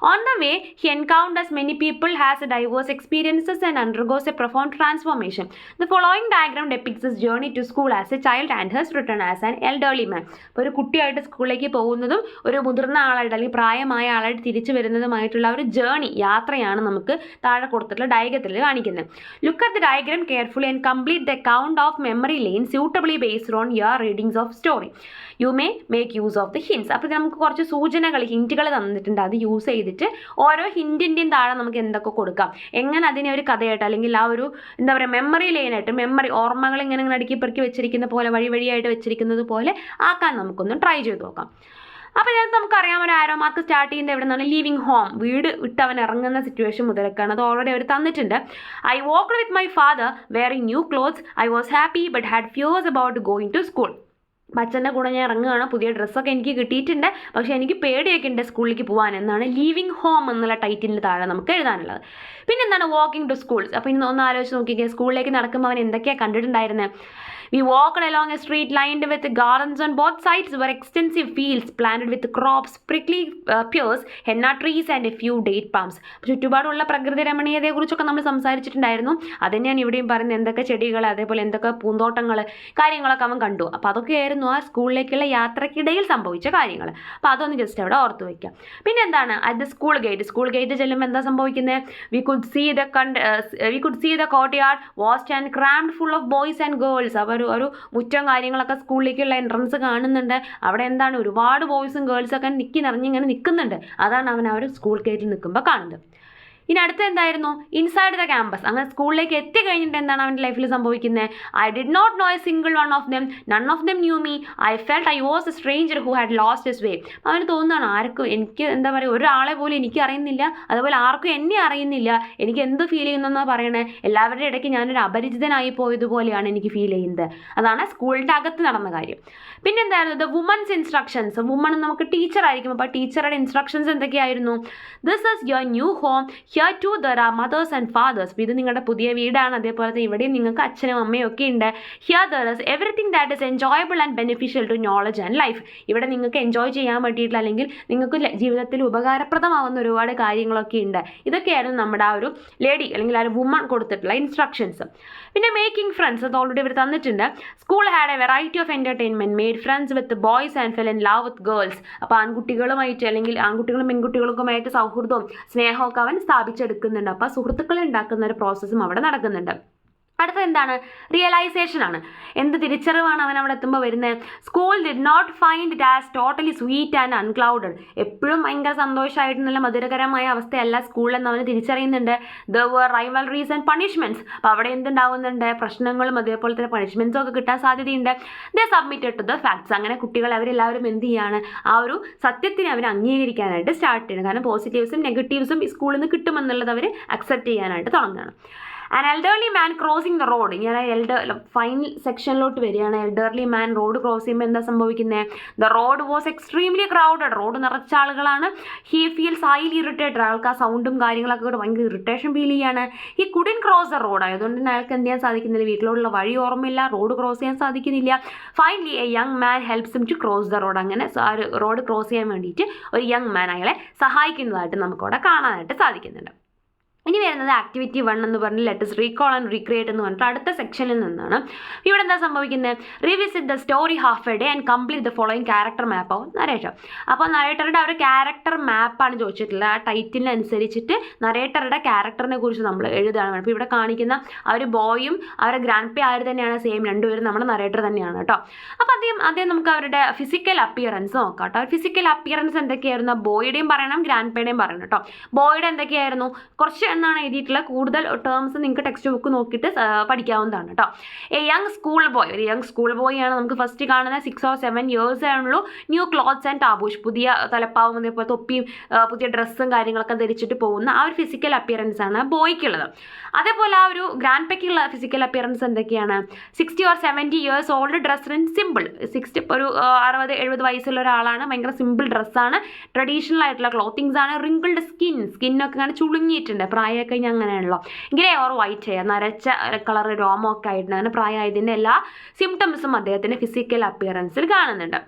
On the way, he encounters many people, has diverse experiences and undergoes a profound transformation. The following diagram depicts his journey to school as a child and his return as an elderly man. അപ്പോൾ ഒരു കുട്ടിയായിട്ട് സ്കൂളിലേക്ക് പോകുന്നതും ഒരു മുതിർന്ന ആളായിട്ട് അല്ലെങ്കിൽ പ്രായമായ ആളായിട്ട് തിരിച്ചു വരുന്നതുമായിട്ടുള്ള ഒരു ജേണി, യാത്രയാണ് നമുക്ക് താഴെ കൊടുത്തിട്ടുള്ള ഡയഗ്രത്തിൽ കാണിക്കുന്നത്. Look at the diagram carefully and complete the count of memory lane suitably based on your readings of story. You may make use of the hints. അപ്പോൾ നമുക്ക് കുറച്ച് സൂചനകൾ ഹിൻറ്റുകൾ തന്നിട്ടുണ്ട്. അത് യൂസ് ചെയ്തിട്ട് ഓരോ ഹിൻറ്റിൻ്റെയും താഴെ നമുക്ക് എന്തൊക്കെ കൊടുക്കാം, എങ്ങനെ അതിനെ ഒരു കഥയായിട്ട് അല്ലെങ്കിൽ ആ ഒരു എന്താ പറയുക മെമ്മറി ലൈനായിട്ട് മെമ്മറി ഓർമ്മകൾ ഇങ്ങനെ അടുക്കി പെറുക്കി വെച്ചിരിക്കുന്ന പോലെ വഴിയായിട്ട് വെച്ചിരിക്കുന്നത് പോലെ ആക്കാൻ നമുക്കൊന്ന് ട്രൈ ചെയ്ത് നോക്കാം. അപ്പോൾ ഇതിനകത്ത് നമുക്കറിയാം ഒരു ആരോ മാർക്ക് സ്റ്റാർട്ട് ചെയ്യുന്നത് എവിടെ നിന്നാണ്, ലീവിങ് ഹോം, വീട് വിട്ട് അവൻ ഇറങ്ങുന്ന സിറ്റുവേഷൻ മുതലൊക്കെയാണ്. അത് ഓൾറെഡി അവർ തന്നിട്ടുണ്ട്. I walked with my father wearing new clothes. I was happy but had fuss about going to school. അച്ഛൻ്റെ കൂടെ ഞാൻ ഇറങ്ങുകയാണ്, പുതിയ ഡ്രസ്സൊക്കെ എനിക്ക് കിട്ടിയിട്ടുണ്ട്, പക്ഷേ എനിക്ക് പേടിയൊക്കെ ഉണ്ട് സ്കൂളിലേക്ക് പോകാൻ എന്നാണ് ലീവിങ് ഹോം എന്നുള്ള ടൈറ്റിലിന് താഴെ നമുക്ക് എഴുതാനുള്ളത്. പിന്നെ എന്താണ് വാക്കിംഗ് ടു സ്കൂൾസ്. അപ്പോൾ ഇന്ന് ഒന്ന് ആലോചിച്ച് നോക്കിക്കേ, സ്കൂളിലേക്ക് നടക്കുമ്പോൾ അവൻ എന്തൊക്കെയാണ് കണ്ടിട്ടുണ്ടായിരുന്നത്. We walked along a street lined with gardens on both sides were extensive fields planted with crops, prickly pears, henna trees and a few date palms. ചുറ്റുപാടുള്ള പ്രകൃതി രമണീയതയെക്കുറിച്ചൊക്കെ നമ്മൾ സംസാരിച്ചിട്ടുണ്ടായിരുന്നു. അതുതന്നെയാണ് ഇവിടെയും പറയുന്നത്. എന്തൊക്കെ ചെടികൾ അതേപോലെ എന്തൊക്കെ പൂന്തോട്ടങ്ങൾ കാര്യങ്ങളൊക്കെ അവൻ കണ്ടു. അപ്പോൾ അതൊക്കെയായിരുന്നു ആ സ്കൂളിലേക്കുള്ള യാത്രക്കിടയിൽ സംഭവിച്ച കാര്യങ്ങൾ. അപ്പോൾ അതൊന്ന് ജസ്റ്റ് അവിടെ ഓർത്ത് വയ്ക്കാം. പിന്നെ എന്താണ് അറ്റ് ദ സ്കൂൾ ഗേറ്റ് ചെല്ലുമ്പോൾ എന്താ സംഭവിക്കുന്നത്, we could see the courtyard vast and crammed full of boys and girls. ഒരു മുറ്റം കാര്യങ്ങളൊക്കെ സ്കൂളിലേക്കുള്ള എൻട്രൻസ് കാണുന്നുണ്ട്. അവിടെ എന്താണ് ഒരുപാട് ബോയ്സും ഗേൾസൊക്കെ നിറഞ്ഞിങ്ങനെ നിൽക്കുന്നുണ്ട്. അതാണ് അവൻ ആ ഒരു സ്കൂൾ ഗേറ്റിൽ നിൽക്കുമ്പോൾ കാണുന്നത്. ഇനി അടുത്ത എന്തായിരുന്നു, ഇൻസൈഡ് ദ ക്യാമ്പസ്. അങ്ങനെ സ്കൂളിലേക്ക് എത്തി കഴിഞ്ഞിട്ട് എന്താണ് അവൻ്റെ ലൈഫിൽ സംഭവിക്കുന്നത്. I did not know a single one of them, none of them knew me, I felt I was a stranger who had lost his way. അവന് തോന്നുന്നതാണ് ആർക്കും എനിക്ക് എന്താ പറയുക ഒരാളെ പോലും എനിക്ക് അറിയുന്നില്ല, അതുപോലെ ആർക്കും എന്നെ അറിയുന്നില്ല, എനിക്ക് എന്ത് ഫീൽ ചെയ്യുന്നതെന്നാണ് പറയണേ, എല്ലാവരുടെ ഇടയ്ക്ക് ഞാനൊരു അപരിചിതനായി പോയതുപോലെയാണ് എനിക്ക് ഫീൽ ചെയ്യുന്നത്. അതാണ് സ്കൂളിൻ്റെ അകത്ത് നടന്ന കാര്യം. പിന്നെ എന്തായിരുന്നു, ദ വുമൻസ് ഇൻസ്ട്രക്ഷൻസ്. വുമൺ നമുക്ക് ടീച്ചർ ആയിരിക്കും. അപ്പോൾ ടീച്ചറുടെ ഇൻസ്ട്രക്ഷൻസ് എന്തൊക്കെയായിരുന്നു, this is your new home, here too there are mothers and fathers. ഇത് നിങ്ങളുടെ പുതിയ വീടാണ്, അതേപോലെ തന്നെ ഇവിടെയും നിങ്ങൾക്ക് അച്ഛനും അമ്മയും ഒക്കെ ഉണ്ട്. Here there is everything that is enjoyable and beneficial to knowledge and life. ഇവിടെ നിങ്ങൾക്ക് എൻജോയ് ചെയ്യാൻ വേണ്ടിയിട്ടുള്ള അല്ലെങ്കിൽ നിങ്ങൾക്ക് ജീവിതത്തിൽ ഉപകാരപ്രദമാകുന്ന ഒരുപാട് കാര്യങ്ങളൊക്കെ ഉണ്ട്. ഇതൊക്കെയായിരുന്നു നമ്മുടെ ആ ഒരു ലേഡി അല്ലെങ്കിൽ ആ ഒരു വുമൺ കൊടുത്തിട്ടുള്ള ഇൻസ്ട്രക്ഷൻസ്. പിന്നെ മേക്കിംഗ് ഫ്രണ്ട്സ്, അത് ഓൾറെഡി ഇവർ തന്നിട്ടുണ്ട്. School had a variety of entertainment, made friends with boys and fell in love with girls. അപ്പോൾ ആൺകുട്ടികളുമായിട്ട് അല്ലെങ്കിൽ ആൺകുട്ടികളും പെൺകുട്ടികൾക്കുമായിട്ട് സൗഹൃദവും സ്നേഹമൊക്കെ അവൻ സ്ഥാപിച്ചെടുക്കുന്നുണ്ട്. അപ്പോൾ സുഹൃത്തുക്കളെ ഉണ്ടാക്കുന്ന ഒരു പ്രോസസ്സും അവിടെ നടക്കുന്നുണ്ട്. അടുത്തത് എന്താണ്, റിയലൈസേഷൻ ആണ്. എന്ത് തിരിച്ചറിവാണ് അവൻ അവിടെ എത്തുമ്പോൾ വരുന്നത്. School did not find it as totally sweet and unclouded. എപ്പോഴും ഭയങ്കര സന്തോഷമായിട്ട് നല്ല മധുരകരമായ അവസ്ഥയല്ല സ്കൂളിലെന്ന് അവന് തിരിച്ചറിയുന്നുണ്ട്. There were rivalries and punishments. അപ്പോൾ അവിടെ എന്തുണ്ടാവുന്നുണ്ട്, പ്രശ്നങ്ങളും അതേപോലെ തന്നെ പണിഷ്മെൻറ്റ്സും ഒക്കെ കിട്ടാൻ സാധ്യതയുണ്ട്. ദേ സബ്മിറ്റഡ് ടു ദ ഫാക്ട്സ്. അങ്ങനെ കുട്ടികൾ അവരെല്ലാവരും എന്ത് ചെയ്യാണ്, ആ ഒരു സത്യത്തിനെ അവർ അംഗീകരിക്കാനായിട്ട് സ്റ്റാർട്ട് ചെയ്യണം. കാരണം പോസിറ്റീവ്സും നെഗറ്റീവ്സും ഈ സ്കൂളിൽ നിന്ന് കിട്ടുമെന്നുള്ളത് അവർ അക്സെപ്റ്റ് ചെയ്യാനായിട്ട് തുടങ്ങുകയാണ്. An elderly man crossing the road. ഞാൻ ഫൈനൽ സെക്ഷനിലോട്ട് വരികയാണ്. എൽഡർലി മാൻ റോഡ് ക്രോസ് ചെയ്യുമ്പോൾ എന്താ സംഭവിക്കുന്നത്, the road was extremely crowded. Road നിറച്ച ആളുകളാണ്. He feels highly irritated. ആൾക്ക് ആ സൗണ്ടും കാര്യങ്ങളൊക്കെ കൂടെ ഭയങ്കര ഇറിറ്റേഷൻ ഫീൽ ചെയ്യാണ്. He couldn't cross the road. ആയതുകൊണ്ട് തന്നെ അയാൾക്ക് എന്ത് ചെയ്യാൻ സാധിക്കുന്നില്ല, വീട്ടിലോട്ടുള്ള വഴി ഓർമ്മയില്ല, റോഡ് ക്രോസ് ചെയ്യാൻ സാധിക്കുന്നില്ല. Finally a young man helps him to cross the road. അങ്ങനെ റോഡ് ക്രോസ് ചെയ്യാൻ വേണ്ടിയിട്ട് ഒരു യങ് മാൻ അയാളെ സഹായിക്കുന്നതായിട്ട് നമുക്കവിടെ കാണാനായിട്ട് സാധിക്കുന്നുണ്ട്. ഇനി വരുന്നത് ആക്ടിവിറ്റി 1 എന്ന് പറഞ്ഞ് ലെറ്റസ് റീകോൾ ആൻഡ് റീക്രിയേറ്റ് എന്ന് പറഞ്ഞിട്ട് അടുത്ത സെക്ഷനിൽ നിന്നാണ്. ഇവിടെ എന്താ സംഭവിക്കുന്നത്, revisit the story half a day and complete the following character map of narrator. അപ്പോൾ നരേറ്ററുടെ ഒരു ക്യാരക്ടർ മാപ്പാണ് ചോദിച്ചിട്ടുള്ളത്. ആ ടൈറ്റിലിനനുസരിച്ചിട്ട് നരേറ്ററുടെ ക്യാരക്ടറിനെ കുറിച്ച് നമ്മൾ എഴുതുകയാണ്. അപ്പോൾ ഇവിടെ കാണിക്കുന്ന ആ ഒരു ബോയും അവരുടെ ഗ്രാൻഡ് പേ ആര് തന്നെയാണ്, സെയിം രണ്ടുപേരും നമ്മുടെ നരേറ്റർ തന്നെയാണ് കേട്ടോ. അപ്പോൾ ആദ്യം നമുക്ക് അവരുടെ ഫിസിക്കൽ അപ്പിയറൻസ് നോക്കാം കേട്ടോ. ഫിസിക്കൽ അപ്പിയറൻസ് എന്തൊക്കെയായിരുന്നു, ബോയുടെയും പറയണം ഗ്രാൻഡ് പേയുടെയും പറയണം കേട്ടോ. ബോയുടെ എന്തൊക്കെയായിരുന്നു, കുറച്ച് എന്നാണ് എഴുതിയിട്ടുള്ള, കൂടുതൽ ടേംസ് നിങ്ങൾക്ക് ടെക്സ്റ്റ് ബുക്ക് നോക്കിയിട്ട് പഠിക്കാവുന്നതാണ് കേട്ടോ. എ യങ് സ്കൂൾ ബോയ്, ഒരു യങ് സ്കൂൾ ബോയ് ആണ് നമുക്ക് ഫസ്റ്റ് കാണുന്നത്. 6 or 7 years ആണുള്ളൂ. ന്യൂ ക്ലോത്ത്സ് ആൻഡ് ടാബൂഷ്, പുതിയ തലപ്പാവും അതേപോലെ തൊപ്പിയും പുതിയ ഡ്രസ്സും കാര്യങ്ങളൊക്കെ ധരിച്ചിട്ട് പോകുന്ന ആ ഒരു ഫിസിക്കൽ അപ്പിയറൻസ് ആണ് ബോയ്ക്കുള്ളത്. അതേപോലെ ആ ഒരു ഗ്രാൻഡ് പെക്കുള്ള ഫിസിക്കൽ അപ്പിയറൻസ് എന്തൊക്കെയാണ്, 60 or 70 years old, dressed in simple. 60 ഒരു 60-70 വയസ്സുള്ള ഒരാളാണ്, ഭയങ്കര സിമ്പിൾ ഡ്രസ്സാണ്, ട്രഡീഷണൽ ആയിട്ടുള്ള ക്ലോത്തിങ്സ് ആണ്. റിങ്കിൾഡ് സ്കിന്നൊക്കെ അങ്ങനെ ചുളുങ്ങിയിട്ടുണ്ട്, പ്രായമൊക്കെ കഴിഞ്ഞാൽ അങ്ങനെയാണല്ലോ. ഗ്രേ ഓർ വൈറ്റ് ഹെയർ, നരച്ച കളർ രോമമൊക്കെ ആയിട്ടുണ്ട്. അങ്ങനെ പ്രായമായതിൻ്റെ എല്ലാ സിംറ്റംസും അദ്ദേഹത്തിൻ്റെ ഫിസിക്കൽ അപ്പിയറൻസിൽ കാണുന്നുണ്ട്.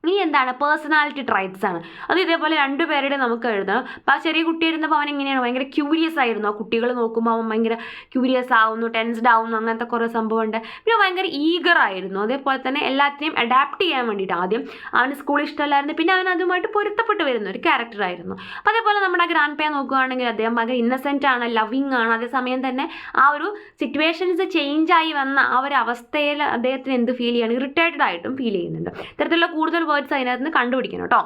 ഇനി എന്താണ് പേഴ്സണാലിറ്റി ട്രൈറ്റ്സ് ആണ്. അത് ഇതേപോലെ രണ്ടുപേരുടെ നമുക്ക് എഴുതണം. അപ്പോൾ ആ ചെറിയ കുട്ടി ഇരുന്നപ്പോൾ അവൻ എങ്ങനെയാണ് ഭയങ്കര ക്യൂരിയസ് ആയിരുന്നു. ആ കുട്ടികൾ നോക്കുമ്പോൾ അവൻ ഭയങ്കര ക്യൂരിയസ് ആവുന്നു, ടെൻസ്ഡ് ആവുന്നു, അങ്ങനത്തെ കുറേ സംഭവമുണ്ട്. പിന്നെ ഭയങ്കര ഈഗർ ആയിരുന്നു. അതേപോലെ തന്നെ എല്ലാത്തിനെയും അഡാപ്റ്റ് ചെയ്യാൻ വേണ്ടിയിട്ട് ആദ്യം അവന് സ്കൂൾ ഇഷ്ടമല്ലായിരുന്നു, പിന്നെ അവൻ അതുമായിട്ട് പൊരുത്തപ്പെട്ട് വരുന്ന ഒരു ക്യാരക്ടറായിരുന്നു. അപ്പോൾ അതേപോലെ നമ്മുടെ ഗ്രാൻഡ് പേ നോക്കുകയാണെങ്കിൽ അദ്ദേഹം ഭയങ്കര ഇന്നസെൻ്റ് ആണ്, ലവിങ് ആണ്. അതേസമയം തന്നെ ആ ഒരു സിറ്റുവേഷൻസ് ചേഞ്ച് ആയി വന്ന ആ ഒരു അവസ്ഥയിൽ അദ്ദേഹത്തിന് എന്ത് ഫീൽ ചെയ്യാണ്, ഇറിറ്റേറ്റഡ് ആയിട്ടും ഫീൽ ചെയ്യുന്നുണ്ട്. ഇത്തരത്തിലുള്ള കൂടുതൽ വേർഡ്സ് അതിനകത്ത് നിന്ന് കണ്ടുപിടിക്കണം കേട്ടോ.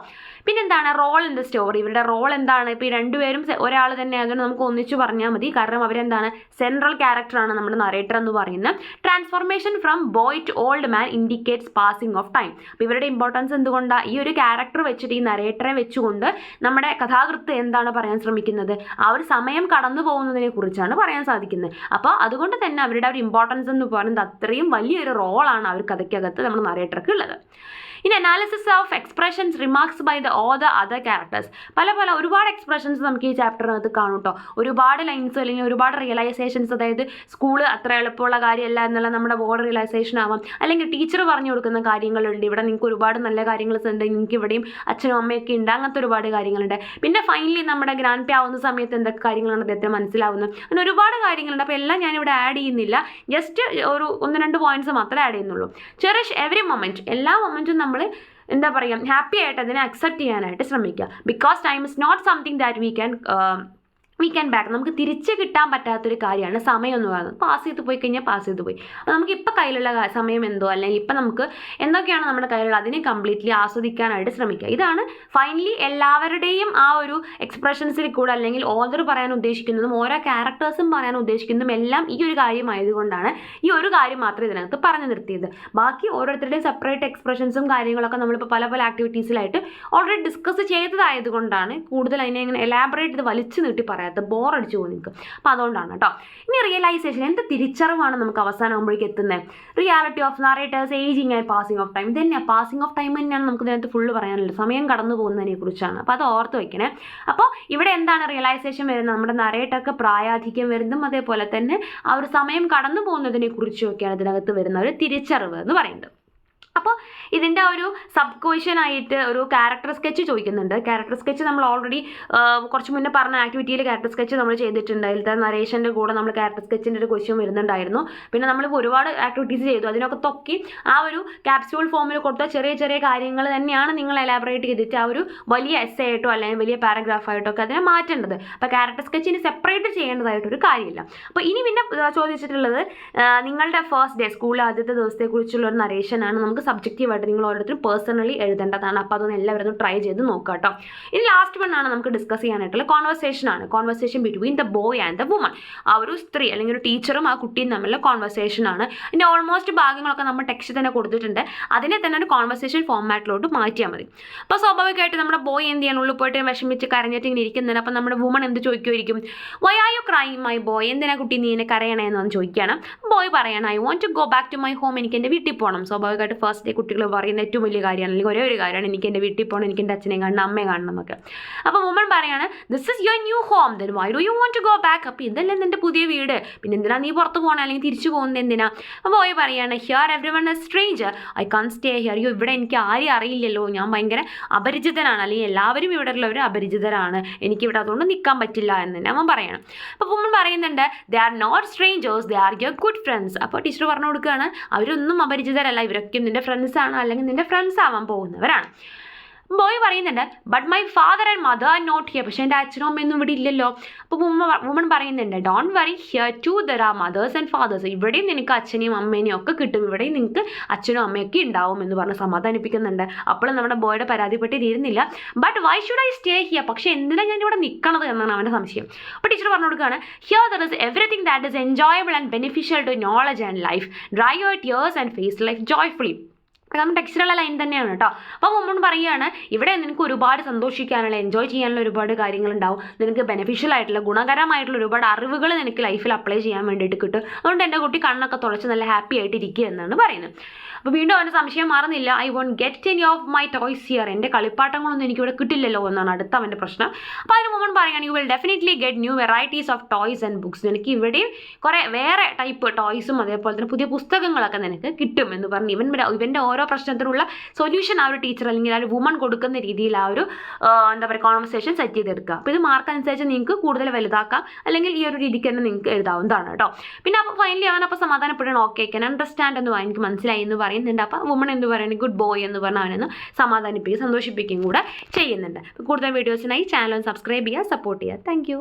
പിന്നെന്താണ് റോൾ ഇൻ ദ സ്റ്റോറി, ഇവരുടെ റോൾ എന്താണ്. ഇപ്പോൾ ഈ രണ്ടുപേരും ഒരാൾ തന്നെ ആയതുകൊണ്ട് നമുക്ക് ഒന്നിച്ചു പറഞ്ഞാൽ മതി, കാരണം അവരെന്താണ് സെൻട്രൽ ക്യാരക്ടറാണ് നമ്മുടെ നറേറ്റർ എന്ന് പറയുന്നത്. Transformation from boy to old man indicates passing of time. അപ്പോൾ ഇവരുടെ ഇമ്പോർട്ടൻസ് എന്തുകൊണ്ടാണ്, ഈ ഒരു ക്യാരക്ടർ വെച്ചിട്ട്, ഈ നറേറ്ററെ വെച്ചുകൊണ്ട് നമ്മുടെ കഥാകൃത്ത് എന്താണ് പറയാൻ ശ്രമിക്കുന്നത്, ആ ഒരു സമയം കടന്നു പോകുന്നതിനെ കുറിച്ചാണ് പറയാൻ സാധിക്കുന്നത്. അപ്പോൾ അതുകൊണ്ട് തന്നെ അവരുടെ ഒരു ഇമ്പോർട്ടൻസ് എന്ന് പറയുന്നത് അത്രയും വലിയൊരു റോളാണ് അവർ കഥയ്ക്കകത്ത് നമ്മുടെ നറേറ്റർക്ക് ഉള്ളത്. ഇനി analysis of expressions remarks by the other other characters. പല ഒരുപാട് എക്സ്പ്രഷൻസ് നമുക്ക് ഈ ചാപ്റ്ററിനകത്ത് കാണും കേട്ടോ. ഒരുപാട് ലൈൻസ് അല്ലെങ്കിൽ ഒരുപാട് റിയലൈസേഷൻസ്, അതായത് സ്കൂൾ അത്ര എളുപ്പമുള്ള കാര്യമല്ല എന്നുള്ള നമ്മുടെ ബോർഡ് റിയലൈസേഷൻ ആവാം, അല്ലെങ്കിൽ ടീച്ചർ പറഞ്ഞു കൊടുക്കുന്ന കാര്യങ്ങളുണ്ട്, ഇവിടെ നിങ്ങൾക്ക് ഒരുപാട് നല്ല കാര്യങ്ങൾ ഉണ്ട്, നിങ്ങൾക്ക് ഇവിടെയും അച്ഛനും അമ്മയൊക്കെ ഉണ്ട്, അങ്ങനത്തെ ഒരുപാട് കാര്യങ്ങളുണ്ട്. പിന്നെ ഫൈനലി നമ്മുടെ ഗ്രാൻഡ് പേ ആവുന്ന സമയത്ത് എന്തൊക്കെ കാര്യങ്ങളാണ് അദ്ദേഹത്തിന് മനസ്സിലാവുന്നത്, അങ്ങനെ ഒരുപാട് കാര്യങ്ങളുണ്ട്. അപ്പോൾ എല്ലാം ഞാനിവിടെ ആഡ് ചെയ്യുന്നില്ല, ജസ്റ്റ് ഒരു 1-2 പോയിന്റ്സ് മാത്രമേ ആഡ് ചെയ്യുന്നുള്ളൂ. ചെറിഷ് എവറി മൊമെൻറ്റ്, എല്ലാ മൊമെൻറ്റും നമ്മൾ എന്താ പറയുക ഹാപ്പി ആയിട്ട് അതിനെ അക്സെപ്റ്റ് ചെയ്യാനായിട്ട് ശ്രമിക്കുക. Because time is not something that we can back. നമുക്ക് തിരിച്ച് കിട്ടാൻ പറ്റാത്തൊരു കാര്യമാണ് സമയം എന്ന് പറയുന്നത്. പാസ് ചെയ്ത് പോയി കഴിഞ്ഞാൽ പാസ് ചെയ്ത് പോയി. അപ്പോൾ നമുക്ക് ഇപ്പോൾ കയ്യിലുള്ള സമയം എന്തോ, അല്ലെങ്കിൽ ഇപ്പം നമുക്ക് എന്തൊക്കെയാണ് നമ്മുടെ കയ്യിലുള്ള അതിനെ കംപ്ലീറ്റ്ലി ആസ്വദിക്കാനായിട്ട് ശ്രമിക്കുക. ഇതാണ് ഫൈനലി എല്ലാവരുടെയും ആ ഒരു എക്സ്പ്രഷൻസിൽ കൂടെ, അല്ലെങ്കിൽ ഓദർ പറയാൻ ഉദ്ദേശിക്കുന്നതും ഓരോ ക്യാരക്ടേഴ്സും പറയാൻ ഉദ്ദേശിക്കുന്നതും എല്ലാം ഈ ഒരു കാര്യമായതുകൊണ്ടാണ് ഈ ഒരു കാര്യം മാത്രമേ ഇതിനകത്ത് പറഞ്ഞു നിർത്തിയത്. ബാക്കി ഓരോരുത്തരുടെയും സെപ്പറേറ്റ് എക്സ്പ്രഷൻസും കാര്യങ്ങളൊക്കെ നമ്മളിപ്പോൾ പല ആക്ടിവിറ്റീസിലായിട്ട് ഓൾറെഡി ഡിസ്കസ് ചെയ്തതായതുകൊണ്ടാണ് കൂടുതൽ അതിനെ ഇങ്ങനെ എലാബറേറ്റ് ചെയ്ത് വലിച്ചു നീട്ടി പറയാം, ബോറടിച്ചു പോകും നിങ്ങൾക്ക്. അപ്പോൾ അതുകൊണ്ടാണ് കേട്ടോ. ഇനി റിയലൈസേഷൻ, എന്ത് തിരിച്ചറിവാണ് നമുക്ക് അവസാനമാകുമ്പോഴേക്ക് എത്തുന്നത്. Reality of narrator's ageing and passing of time. ഇതന്നെയാണ് പാസിംഗ് ഓഫ് ടൈം തന്നെയാണ് നമുക്ക് ഇതിനകത്ത് ഫുള്ള് പറയാനുള്ളത്, സമയം കടന്നു പോകുന്നതിനെ കുറിച്ചാണ്. അപ്പോൾ അത് ഓർത്ത് വയ്ക്കണേ. അപ്പോൾ ഇവിടെ എന്താണ് റിയലൈസേഷൻ വരുന്നത്, നമ്മുടെ നറേറ്റർക്ക് പ്രായാധിക്യം വരുന്നതും അതേപോലെ തന്നെ ആ ഒരു സമയം കടന്നു പോകുന്നതിനെ കുറിച്ചൊക്കെയാണ് ഇതിനകത്ത് വരുന്ന ഒരു തിരിച്ചറിവ് എന്ന് പറയുന്നത്. അപ്പോൾ ഇതിൻ്റെ ഒരു സബ് ക്വസ്റ്റ്യൻ ആയിട്ട് ഒരു ക്യാരക്ടർ സ്കെച്ച് ചോദിക്കുന്നുണ്ട്. ക്യാരക്ടർ സ്കെച്ച് നമ്മൾ ഓൾറെഡി കുറച്ച് മുന്നേ പറഞ്ഞ ആക്ടിവിറ്റിയിൽ ക്യാരക്ടർ സ്കെച്ച് നമ്മൾ ചെയ്തിട്ടുണ്ട്. അതിലത്തെ നരേഷൻ്റെ കൂടെ നമ്മൾ ക്യാരക്ടർ സ്കെച്ചിൻ്റെ ഒരു ക്വസ്റ്റ്യൻ വരുന്നുണ്ടായിരുന്നു. പിന്നെ നമ്മളിപ്പോൾ ഒരുപാട് ആക്ടിവിറ്റീസ് ചെയ്തു, അതിനൊക്കെ തൊക്കി ആ ഒരു ക്യാപ്സ്യൂൾ ഫോമിൽ കൊടുത്ത ചെറിയ കാര്യങ്ങൾ തന്നെയാണ് നിങ്ങൾ എലാബറേറ്റ് ചെയ്തിട്ട് ആ ഒരു വലിയ എസ്സേ ആയിട്ടോ അല്ലെങ്കിൽ വലിയ പാരഗ്രാഫായിട്ടോ ഒക്കെ അതിനെ മാറ്റേണ്ടത്. അപ്പോൾ ക്യാരക്ടർ സ്കെച്ചിന് സെപ്പറേറ്റ് ചെയ്യേണ്ടതായിട്ടൊരു കാര്യമില്ല. അപ്പോൾ ഇനി പിന്നെ ചോദിച്ചിട്ടുള്ളത് നിങ്ങളുടെ ഫസ്റ്റ് ഡേ, സ്കൂളിലെ ആദ്യത്തെ ദിവസത്തെക്കുറിച്ചുള്ള ഒരു നരേഷനാണ്. നമുക്ക് സബ്ജക്റ്റീവായിട്ട് നിങ്ങൾ ഓരോരുത്തരും പേഴ്സണലി എഴുതേണ്ടതാണ്. അപ്പോൾ അതൊന്നും എല്ലാവരും ട്രൈ ചെയ്ത് നോക്കുക കേട്ടോ. ഇനി ലാസ്റ്റ് വണ്ണാണ് നമുക്ക് ഡിസ്കസ് ചെയ്യാനായിട്ടുള്ള conversation conversation between the boy and the woman. ആ ഒരു സ്ത്രീ അല്ലെങ്കിൽ ഒരു ടീച്ചറും ആ കുട്ടിയും തമ്മിലുള്ള കോൺവെർസേഷനാണ്. ഇതിൻ്റെ ഓൾമോസ്റ്റ് ഭാഗങ്ങളൊക്കെ നമ്മൾ ടെക്സ്റ്റ് തന്നെ കൊടുത്തിട്ടുണ്ട്. അതിനെ തന്നെ ഒരു കോൺവെർസേഷൻ ഫോർമാറ്റിലോട്ട് മാറ്റിയാൽ മതി. അപ്പോൾ സ്വാഭാവികമായിട്ട് നമ്മുടെ ബോയ് എന്ത് ചെയ്യണം, ഉള്ളിൽ പോയിട്ട് വിഷമിച്ച് കരഞ്ഞിട്ട് ഇങ്ങനെ ഇരിക്കുന്നതിന്. അപ്പോൾ നമ്മുടെ വുമൺ എന്ത് ചോദിക്കുമായിരിക്കും, why are you crying my boy, എന്തിനാ കുട്ടി നീ എന്നെ കരയണേന്ന് ചോദിക്കുകയാണ്. ബോയ് പറയണം, I want to go back to my home, എനിക്ക് എൻ്റെ വീട്ടിൽ പോകണം. സ്വാഭാവികമായിട്ട് ഫസ്റ്റ് ഡേ കുട്ടികൾ പറയുന്ന ഏറ്റവും വലിയ കാര്യമാണ്, അല്ലെങ്കിൽ ഒരേ ഒരു കാര്യമാണ്, എനിക്ക് എൻ്റെ വീട്ടിൽ പോകണം, എനിക്ക് എൻ്റെ അച്ഛനെ കാണണം, അമ്മയെ കാണണം എന്നൊക്കെ. അപ്പോൾ വുമൺ പറയാണ്, this is your new home, then why do you want to go back. അപ്പോൾ ഇതല്ലേ നിൻ്റെ പുതിയ വീട്, പിന്നെ എന്തിനാ നീ പുറത്ത് പോകണം അല്ലെങ്കിൽ തിരിച്ചു പോകുന്നത് എന്തിനാ. അപ്പോൾ ബോയ് പറയാണ്, here every one a stranger, I can stay here. അയ്യോ ഇവിടെ എനിക്ക് ആരും അറിയില്ലല്ലോ, ഞാൻ ഭയങ്കര അപരിചിതനാണ്, അല്ലെങ്കിൽ എല്ലാവരും ഇവിടെ ഉള്ളവർ അപരിചിതരാണ്, എനിക്കിവിടെ അതുകൊണ്ട് നിൽക്കാൻ പറ്റില്ല എന്ന് തന്നെ അവൻ പറയണം. അപ്പോൾ വുമൺ പറയുന്നുണ്ട്, they are not strangers, they are your good friends. അപ്പോൾ ടീച്ചർ പറഞ്ഞു കൊടുക്കുകയാണ്, അവരൊന്നും അപരിചിതരല്ല, ഇവരൊക്കെ നിൻ്റെ ഫ്രണ്ട്സാണ്, അല്ലെങ്കിൽ നിൻ്റെ ഫ്രണ്ട്സ് ആവാൻ പോകുന്നവരാണ്. ബോയ് പറയുന്നുണ്ട്, but my father and mother are not here, പക്ഷേ എൻ്റെ അച്ഛനും അമ്മയൊന്നും ഇവിടെ ഇല്ലല്ലോ. അപ്പോൾ വുമൺ പറയുന്നുണ്ട്, don't worry, here too there are mothers and fathers. ഇവിടെയും നിനക്ക് അച്ഛനെയും അമ്മേനെയും ഒക്കെ കിട്ടും, ഇവിടെയും നിങ്ങൾക്ക് അച്ഛനും അമ്മയൊക്കെ ഉണ്ടാവും എന്ന് പറഞ്ഞ് സമാധാനിപ്പിക്കുന്നുണ്ട്. അപ്പോഴും നമ്മുടെ ബോയുടെ പരാതിപ്പെട്ട് തീരുന്നില്ല. But why should I stay here, പക്ഷേ എന്തിനാണ് ഞാൻ ഇവിടെ നിൽക്കണത് എന്നാണ് അവൻ്റെ സംശയം. അപ്പോൾ ടീച്ചർ പറഞ്ഞു കൊടുക്കുകയാണ്, here there is everything that is enjoyable and beneficial to knowledge and life, dry your tears and face life joyfully. നമ്മൾ ടെക്സ്റ്റിലുള്ള ലൈൻ തന്നെയാണ് കേട്ടോ. അപ്പോൾ മുമ്പ് പറയുകയാണ്, ഇവിടെ നിനക്ക് ഒരുപാട് സന്തോഷിക്കാനുള്ള, എൻജോയ് ചെയ്യാനുള്ള ഒരുപാട് കാര്യങ്ങളുണ്ടാവും, നിനക്ക് ബെനിഫിഷ്യൽ ആയിട്ടുള്ള ഗുണകരമായിട്ടുള്ള ഒരുപാട് അറിവുകൾ നിനക്ക് ലൈഫിൽ അപ്ലൈ ചെയ്യാൻ വേണ്ടിയിട്ട് കിട്ടും. അതുകൊണ്ട് എൻ്റെ കുട്ടി കണ്ണൊക്കെ തുളച്ച് നല്ല ഹാപ്പി ആയിട്ട് ഇരിക്കുക എന്നാണ് പറയുന്നത്. അപ്പോൾ വീണ്ടും അവൻ്റെ സംശയം മാറുന്നില്ല, I won't get any of my toys here, എൻ്റെ കളിപ്പാട്ടങ്ങളൊന്നും എനിക്കിവിടെ കിട്ടില്ലല്ലോ എന്നാണ് അടുത്ത അവൻ്റെ പ്രശ്നം. അപ്പോൾ അതിന് മുമ്പ് പറയുകയാണ്, you will definitely get new varieties of toys and books. നിനക്ക് ഇവിടെയും കുറേ വേറെ ടൈപ്പ് ടോയ്സും അതേപോലെ തന്നെ പുതിയ പുസ്തകങ്ങളൊക്കെ നിനക്ക് കിട്ടും എന്ന് പറഞ്ഞ് ഇവൻ്റെ ഓരോ പ്രശ്നത്തിനുള്ള സൊല്യൂഷൻ ആ ഒരു ടീച്ചർ അല്ലെങ്കിൽ ആ ഒരു വുമൺ കൊടുക്കുന്ന രീതിയിൽ ആ ഒരു എന്താ പറയുക കോൺവെർസേഷൻ സെറ്റ് ചെയ്തെടുക്കുക. അപ്പോൾ ഇത് മാർക്ക് അനുസരിച്ച് നിങ്ങൾക്ക് കൂടുതൽ വലുതാക്കാം, അല്ലെങ്കിൽ ഈ ഒരു രീതിക്ക് തന്നെ നിങ്ങൾക്ക് എഴുതാവുന്നതാണ് കേട്ടോ. പിന്നെ അപ്പോൾ ഫൈനലി അവനപ്പോൾ സമാധാനപ്പെടണം, ഓക്കെ കൻ അണ്ടർസ്റ്റാൻഡ് എന്ന് എനിക്ക് മനസ്സിലായി എന്ന് പറയുന്നുണ്ട്. അപ്പോൾ വുമൺ എന്ന് പറയുന്നത് ഗുഡ് ബോയ് എന്ന് പറഞ്ഞാൽ അവനൊന്ന് സമാധാനിപ്പിക്കുകയും സന്തോഷിപ്പിക്കുകയും കൂടെ ചെയ്യുന്നുണ്ട്. കൂടുതൽ വീഡിയോസിനായി ചാനൽ സബ്സ്ക്രൈബ് ചെയ്യുക, സപ്പോർട്ട് ചെയ്യുക. താങ്ക്